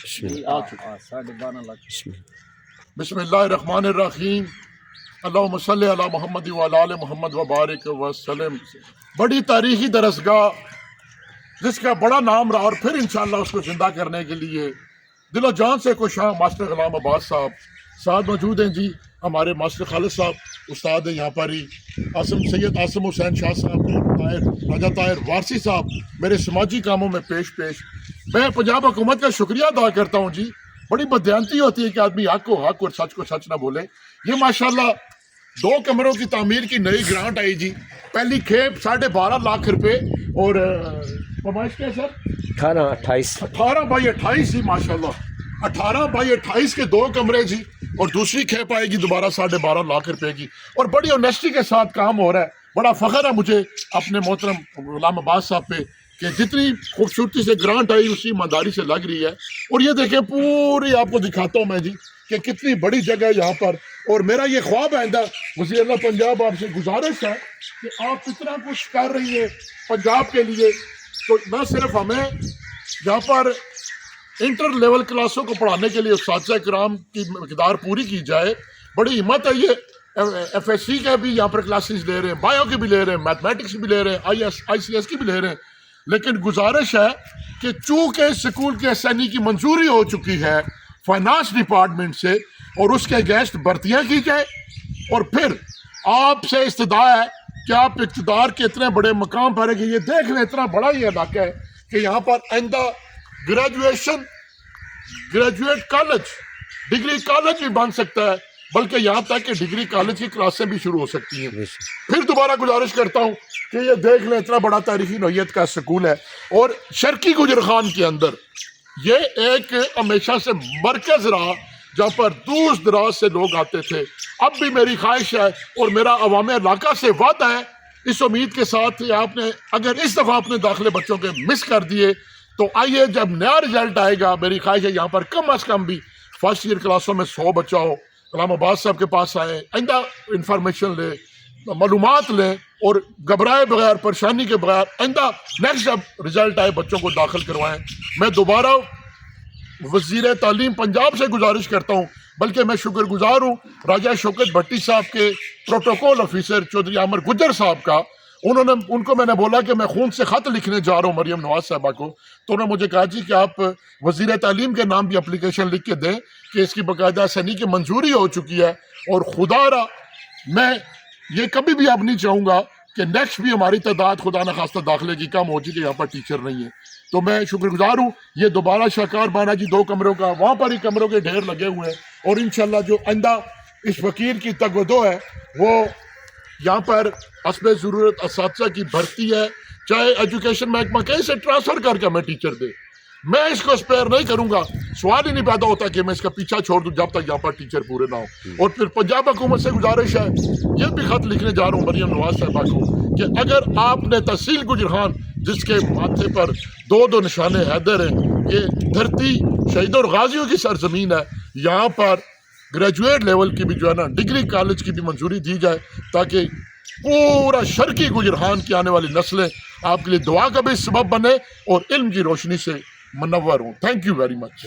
بسم اللہ الرحمن الرحیم اللہم صلی علی محمد وعلی آل محمد وبارک وسلم۔ بڑی تاریخی درسگاہ جس کا بڑا نام رہا، اور پھر انشاءاللہ اس کو زندہ کرنے کے لیے دل و جان سے کوشاں ماسٹر غلام عباس صاحب ساتھ موجود ہیں جی۔ ہمارے ماسٹر خالد صاحب استاد ہیں یہاں پر ہی، سید عاصم حسین شاہ صاحب، راجہ طاہر وارسی صاحب میرے سماجی کاموں میں پیش۔ میں پنجاب حکومت کا شکریہ ادا کرتا ہوں جی۔ بڑی بددیانتی ہوتی ہے کہ آدمی حق کو سچ کو سچ نہ بولے۔ یہ ماشاءاللہ 2 کمروں کی تعمیر کی نئی گرانٹ آئی جی، پہلی کھیپ 12.5 لاکھ روپے، اور پیمائش کیا سر 18x28 جی، ماشاءاللہ 18x28 کے 2 کمرے جی، اور دوسری کھیپ آئے گی دوبارہ 12.5 لاکھ روپے کی، اور بڑی آنیسٹی کے ساتھ کام ہو رہا ہے۔ بڑا فخر ہے مجھے اپنے محترم غلام عباس صاحب پہ کہ جتنی خوبصورتی سے گرانٹ آئی اسی ایمانداری سے لگ رہی ہے۔ اور یہ دیکھیں پوری آپ کو دکھاتا ہوں میں جی کہ کتنی بڑی جگہ ہے یہاں پر، اور میرا یہ خواب آئندہ وزیر اعلیٰ پنجاب آپ سے گزارش ہے کہ آپ اتنا کچھ کر رہی ہیں پنجاب کے لیے، تو نہ صرف ہمیں یہاں پر انٹر لیول کلاسوں کو پڑھانے کے لیے اساتذہ کرام کی مقدار پوری کی جائے۔ بڑی ہمت ہے یہ، ایف ایس سی کے بھی یہاں پر کلاسز لے رہے ہیں، بایو کے بھی لے رہے ہیں، میتھمیٹکس بھی لے رہے ہیں، آئی سی ایس کی بھی لے رہے ہیں، لیکن گزارش ہے کہ چونکہ سکول کے ایس این ای کی منظوری ہو چکی ہے فائنانس ڈپارٹمنٹ سے، اور اس کے اگینسٹ بھرتیاں کی جائے، اور پھر آپ سے استدعا ہے کہ آپ اقتدار کے اتنے بڑے مقام پر ہے کہ یہ دیکھ لیں اتنا بڑا یہ علاقہ ہے کہ یہاں پر آئندہ گریجویٹ کالج، ڈگری کالج بھی بن سکتا ہے، بلکہ یہاں تک کہ ڈگری کالج کی کلاسیں بھی شروع ہو سکتی ہیں۔ پھر دوبارہ گزارش کرتا ہوں کہ یہ دیکھ لیں اتنا بڑا تاریخی نوعیت کا سکول ہے، اور شرقی گجرخان کے اندر یہ ایک ہمیشہ سے مرکز رہا جہاں پر دور دراز سے لوگ آتے تھے۔ اب بھی میری خواہش ہے اور میرا عوام علاقہ سے وعدہ ہے، اس امید کے ساتھ کہ آپ نے اگر اس دفعہ اپنے داخلے بچوں کے مس کر دیے تو آئیے جب نیا رزلٹ آئے گا، میری خواہش ہے یہاں پر کم از کم بھی فرسٹ ایئر کلاسوں میں 100 بچہ ہو۔ غلام عباس صاحب کے پاس آئیں، آئندہ انفارمیشن لیں، معلومات لیں، اور گھبرائے بغیر، پریشانی کے بغیر آئندہ نیکسٹ جب رزلٹ آئے بچوں کو داخل کروائیں۔ میں دوبارہ وزیر تعلیم پنجاب سے گزارش کرتا ہوں، بلکہ میں شکر گزار ہوں راجہ شوکت بھٹی صاحب کے پروٹوکول آفیسر چودھری عامر گجر صاحب کا۔ ان کو میں نے بولا کہ میں خون سے خط لکھنے جا رہا ہوں مریم نواز صاحبہ کو، تو انہوں نے مجھے کہا جی کہ آپ وزیر تعلیم کے نام بھی اپلیکیشن لکھ کے دیں کہ اس کی باقاعدہ سنی کی منظوری ہو چکی ہے، اور خدا را میں یہ کبھی بھی اب نہیں چاہوں گا کہ نیکسٹ بھی ہماری تعداد خدا نخواستہ داخلے کی کم ہو چکی، یہاں پر ٹیچر نہیں ہے۔ تو میں شکر گزار ہوں، یہ دوبارہ شاہکار بانا جی 2 کمروں کا، وہاں پر ہی کمروں کے ڈھیر لگے ہوئے ہیں، اور انشاءاللہ جو آئندہ اس فقیر کی تگ و دو ہے وہ یہاں پر حسب ضرورت اساتذہ کی بھرتی ہے، چاہے ایجوکیشن محکمہ کہیں سے ٹرانسفر کر کے میں ٹیچر دے، میں اس کو اسپیئر نہیں کروں گا۔ سوال ہی نہیں پیدا ہوتا کہ میں اس کا پیچھا چھوڑ دوں جب تک یہاں پر ٹیچر پورے نہ ہو۔ اور پھر پنجاب حکومت سے گزارش ہے، یہ بھی خط لکھنے جا رہا ہوں مریم نواز صاحبہ کو کہ اگر آپ نے تحصیل گجرخان جس کے ماتھے پر 2 نشان حیدر ہیں، یہ دھرتی شہیدوں اور غازیوں کی سرزمین ہے، یہاں پر گریجویٹ لیول کی بھی جو ہے نا ڈگری کالج کی بھی منظوری دی جائے، تاکہ پورا شرقی گجرخان کی آنے والی نسلیں آپ کے لیے دعا کا بھی سبب بنے اور علم کی روشنی سے منور ہوں۔ Thank you very much.